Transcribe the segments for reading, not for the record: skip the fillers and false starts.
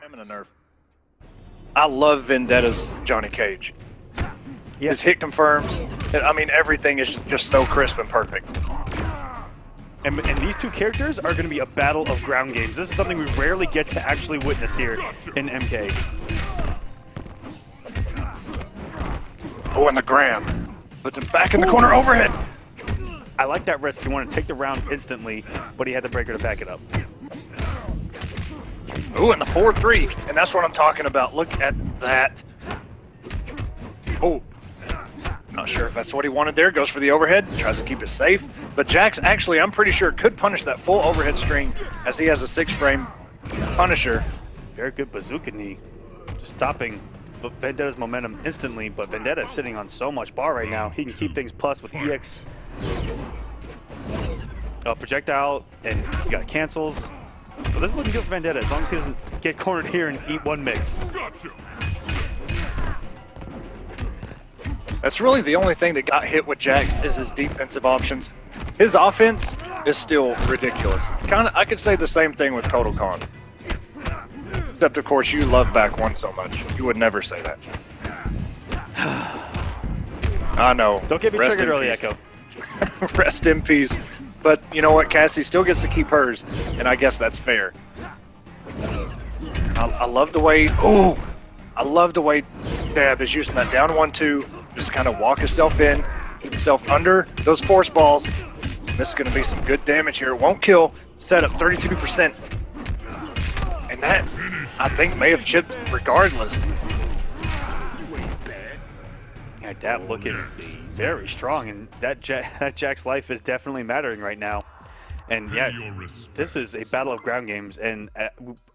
I'm in a nerf. I love Vendetta's Johnny Cage. Yeah. His hit confirms. I mean, everything is just so crisp and perfect. And these two characters are going to be a battle of ground games. This is something we rarely get to actually witness here in MK. Oh, and the grab. Puts him back in the corner overhead. I like that risk. You want to take the round instantly, but he had the breaker to back it up. Ooh, and the 4-3. And that's what I'm talking about. Look at that. Oh. Not sure if that's what he wanted there. Goes for the overhead. Tries to keep it safe. But Jax actually, I'm pretty sure, could punish that full overhead string as he has a 6-frame punisher. Very good bazooka knee. Just stopping Vendetta's momentum instantly, but Vendetta is sitting on so much bar right now. He can keep things plus with EX. Projectile, and he's got cancels. So this is looking good for Vendetta, as long as he doesn't get cornered here and eat one mix. That's really the only thing that got hit with Jax is his defensive options. His offense is still ridiculous. I could say the same thing with Kotal Khan. Except, of course, you love back one so much. You would never say that. I know. Don't get me triggered early, Echo. Rest in peace. But you know what? Cassie still gets to keep hers, and I guess that's fair. I love the way... Oh! I love the way Dab is using that down 1-2. Just kind of walk himself in, keep himself under those force balls. This is going to be some good damage here. It won't kill. Set up 32%. And that, I think, may have chipped regardless. Yeah, Dab looking very strong, and that Jack's life is definitely mattering right now. And yeah, this is a battle of ground games, and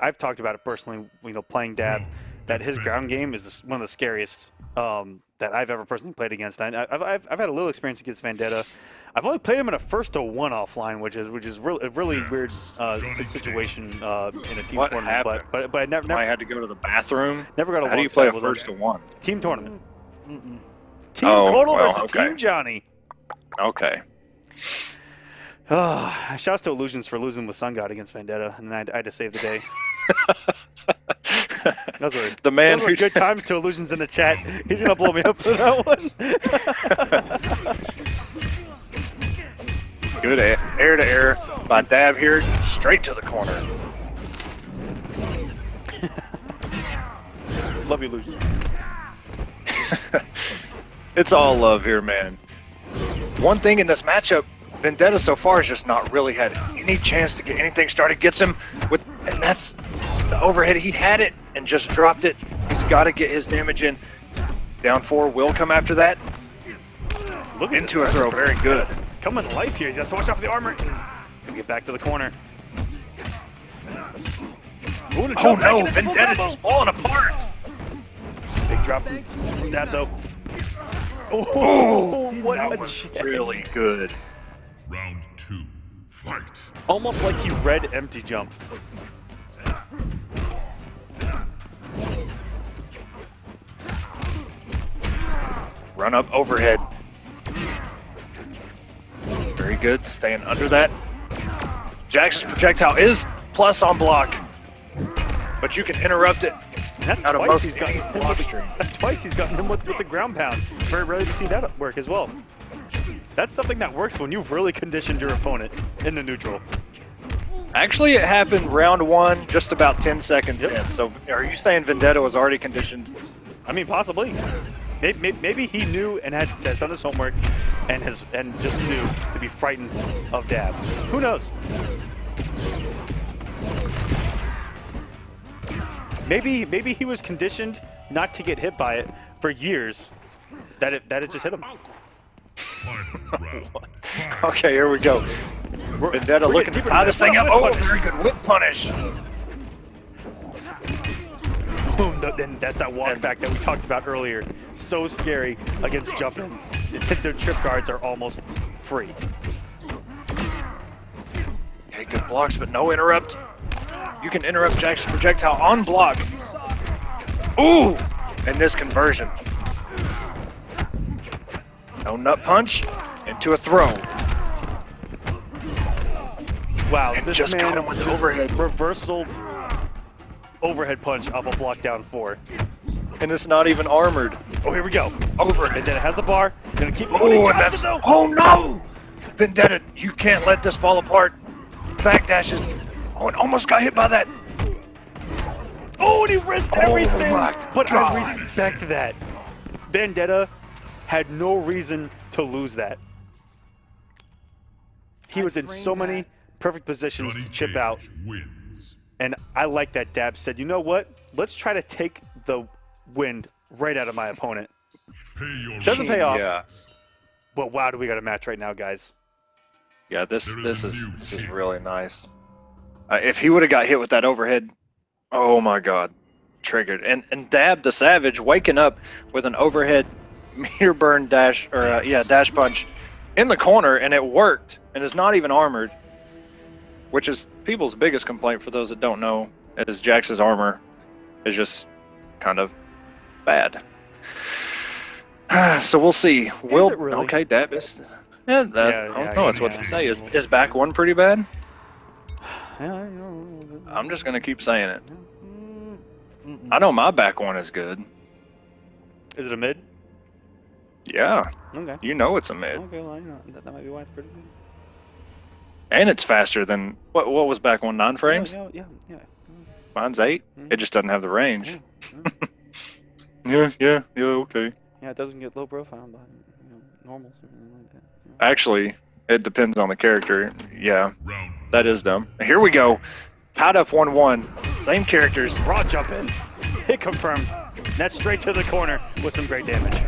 I've talked about it personally, you know, playing Dab, that his ground game is one of the scariest that I've ever personally played against. I've had a little experience against Vendetta. I've only played him in a 1-1 offline, which is really a really weird situation in a team tournament. But I never I had to go to the bathroom. Never got a. How do you play a 1-1? Team tournament. Team Kotal versus Team Johnny. Okay. Shouts to Illusions for losing with Sun God against Vendetta, and I had to save the day. Those were good times to Illusions in the chat. He's gonna blow me up for that one. Good air to air by Dab here, straight to the corner. Love you, Illusions. It's all love here, man. One thing in this matchup, Vendetta so far has just not really had any chance to get anything started. Gets him with, and that's the overhead. He had it and just dropped it. He's got to get his damage in. Down 4 will come after that. Look into a throw, very good. Coming to life here. He's got so much off the armor. He's gonna get back to the corner. Oh no, Vendetta's just falling apart. Big drop from that though. Oh, what that a was check. really good. Round 2, fight. Almost like he read empty jump. Run up overhead. Very good, staying under that. Jax's projectile is plus on block, but you can interrupt it. That's out of twice most he's gotten him block with stream. That's twice he's gotten him with the ground pound. Very rarely to see that work as well. That's something that works when you've really conditioned your opponent in the neutral. Actually, it happened round 1, just about 10 seconds in. So, are you saying Vendetta was already conditioned? I mean, possibly. Maybe he knew and has done his homework and just knew to be frightened of Dab. Who knows? Maybe he was conditioned not to get hit by it for years. That it just hit him. Okay, here we go. Vendetta looking to tie this thing up. Oh, very good whip punish. Boom, then that's that walk back that we talked about earlier. So scary against jump-ins. Their trip guards are almost free. Okay, good blocks, but no interrupt. You can interrupt Jackson's projectile on block. Ooh! And this conversion. No nut punch into a throw. Wow, and this just man caught him with just overhead. reversal overhead punch off a block down 4. And it's not even armored. Oh, here we go. Overhead. Vendetta has the bar. Gonna keep going. Oh, and Though. oh no! Vendetta, you can't let this fall apart. Backdashes. Oh, and almost got hit by that. Oh, and he risked everything. My But God. I respect that. Vendetta had no reason to lose that. He was in so many perfect positions to chip out. Wins. And I like that Dab said, you know what? Let's try to take the wind right out of my opponent. Pay your Doesn't pay off. Yeah. But wow, do we got a match right now, guys. Yeah, this There is is a new this is king. really nice. If he would have got hit with that overhead, oh my God, triggered. And Dab the Savage waking up with an overhead meter burn dash or dash punch in the corner, and it worked, and it's not even armored, which is people's biggest complaint. For those that don't know, is Jax's armor is just kind of bad. So we'll see. Is it really? Okay, Dab is. Yeah, I don't know. That's what they say. Is back one pretty bad? I'm just gonna keep saying it. I know my back one is good. Is it a mid? Yeah, Okay. you know it's a mid, Okay, well, you know, that might be why it's pretty good. and it's faster than what was back one, 9 frames. Yeah. Mine's 8. Mhm. It just doesn't have the range. Yeah, Yeah. Okay. yeah, it doesn't get low profile, but normal, something like that. Actually, it depends on the character. Yeah, Round that is dumb. Here we go. Tied up 1-1. Same characters. Raw jump in. Hit confirmed. That's straight to the corner with some great damage.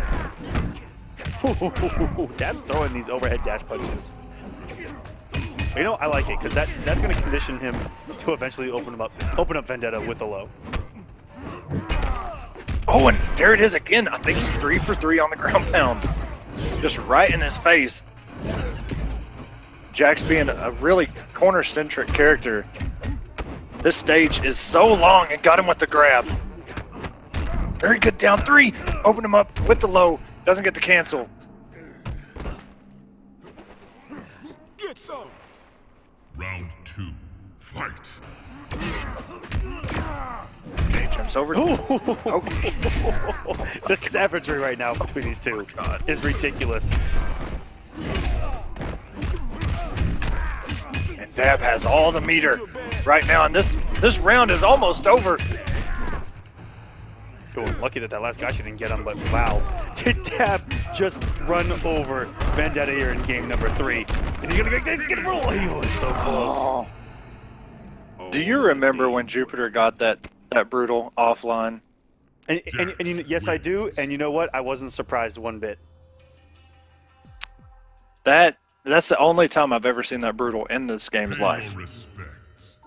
Dab's throwing these overhead dash punches. You know, I like it because that's going to condition him to eventually open up Vendetta with the low. Oh, and there it is again. I think he's 3 for 3 on the ground pound. Just right in his face. Jax being a really corner-centric character. This stage is so long and got him with the grab. Very good down 3. Open him up with the low. Doesn't get the cancel. Get some. Round 2. Fight. Okay, jumps over. Okay. The savagery right now between these two is ridiculous. And Dab has all the meter right now, and this round is almost over. Cool. Lucky that last guy didn't get him, but wow. Did Dab just run over Vendetta here in game number 3? And he's gonna get a roll. He was so close. Oh. Do you remember when Jupiter got that brutal offline? And yes, I do. And you know what? I wasn't surprised one bit. That's the only time I've ever seen that brutal in this game's Pay life. your respects.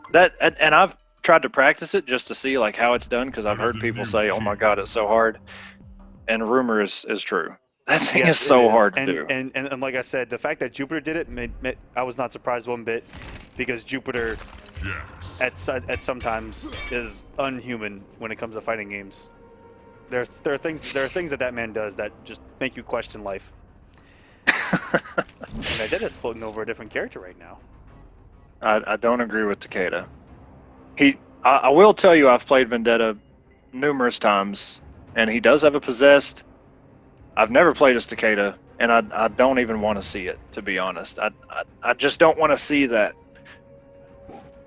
And I've tried to practice it just to see like how it's done, because I've heard people say, "Oh my God, it's so hard," and rumor is true. That thing Yes, is so it is. hard to do. And like I said, the fact that Jupiter did it, I was not surprised one bit, because Jupiter Jax. at sometimes is unhuman when it comes to fighting games. There are things that man does that just make you question life. And Vendetta's floating over a different character right now. I don't agree with Takeda. I will tell you, I've played Vendetta numerous times, and he does have a possessed. I've never played as Takeda, and I don't even want to see it, to be honest. I just don't want to see that.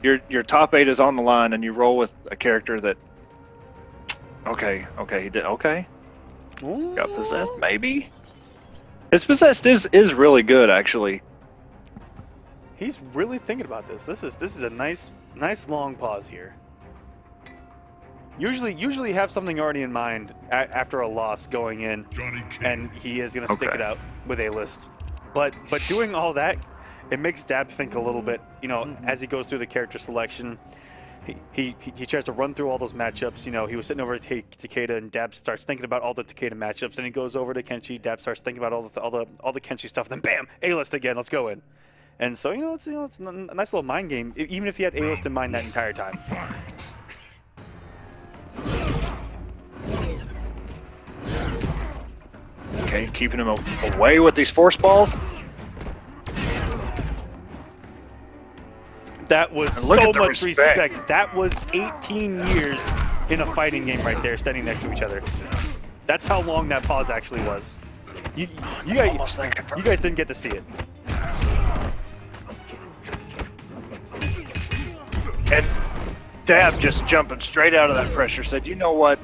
Your top 8 is on the line, and you roll with a character that. Okay, he did. Okay, got possessed, maybe. His possessed is really good, actually. He's really thinking about this. This is a nice long pause here. Usually have something already in mind after a loss going in, Johnny King. and he is gonna stick it out with A-list. But doing all that, it makes Dab think a little bit. You know, as he goes through the character selection, he tries to run through all those matchups. You know, he was sitting over at Takeda, and Dab starts thinking about all the Takeda matchups. Then he goes over to Kenshi. Dab starts thinking about all the Kenshi stuff. Then bam, A-list again. Let's go in. And so it's a nice little mind game, even if he had A-list in mind that entire time. Okay, keeping him away with these force balls. That was And look so at the much respect. respect. That was 18 years in a fighting game right there, standing next to each other. That's how long that pause actually was. You guys didn't get to see it. And Dab just jumping straight out of that pressure said, you know what?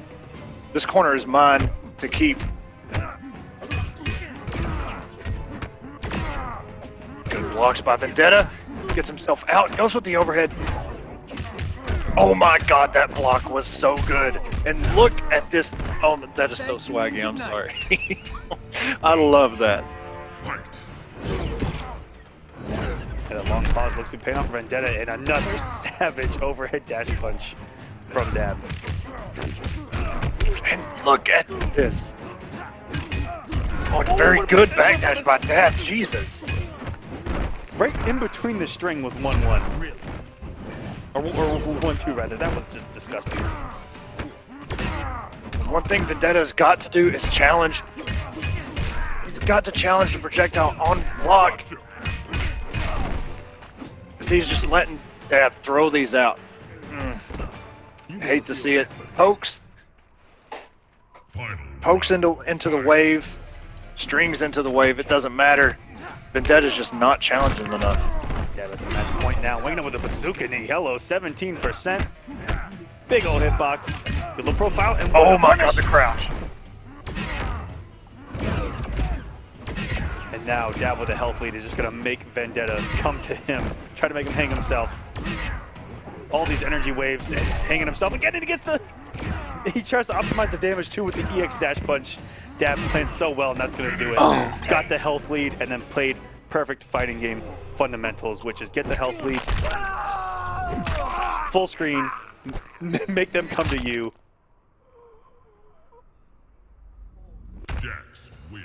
This corner is mine to keep. Good blocks by Vendetta. Gets himself out. Goes with the overhead. Oh my god, that block was so good. And look at this. Oh, that is so swaggy. I'm sorry. I love that. Fight. And a long pause looks to be paying off for Vendetta, and another savage overhead dash punch from Dab. And look at this. Oh, very good backdash by Dab. Jesus. Right in between the string with 1-1. Or 1-2 rather. That was just disgusting. One thing Vendetta's got to do is challenge. He's got to challenge the projectile on block. Because he's just letting Dab throw these out. Hate to see it. Pokes. Pokes into the wave. Strings into the wave. It doesn't matter. Vendetta's just not challenging enough. Dab at the match point now. Winging up with a bazooka knee. Hello, 17%. Big old hitbox. Good little profile. And Oh my god, the crouch. And now Dab with a health lead is just going to make Vendetta come to him. Try to make him hang himself. All these energy waves and hanging himself again, and he gets the... He tries to optimize the damage too with the EX dash punch. Dab playing so well, and that's going to do it. Okay. Got the health lead and then played perfect fighting game fundamentals, which is get the health lead, full screen, make them come to you. Jax win.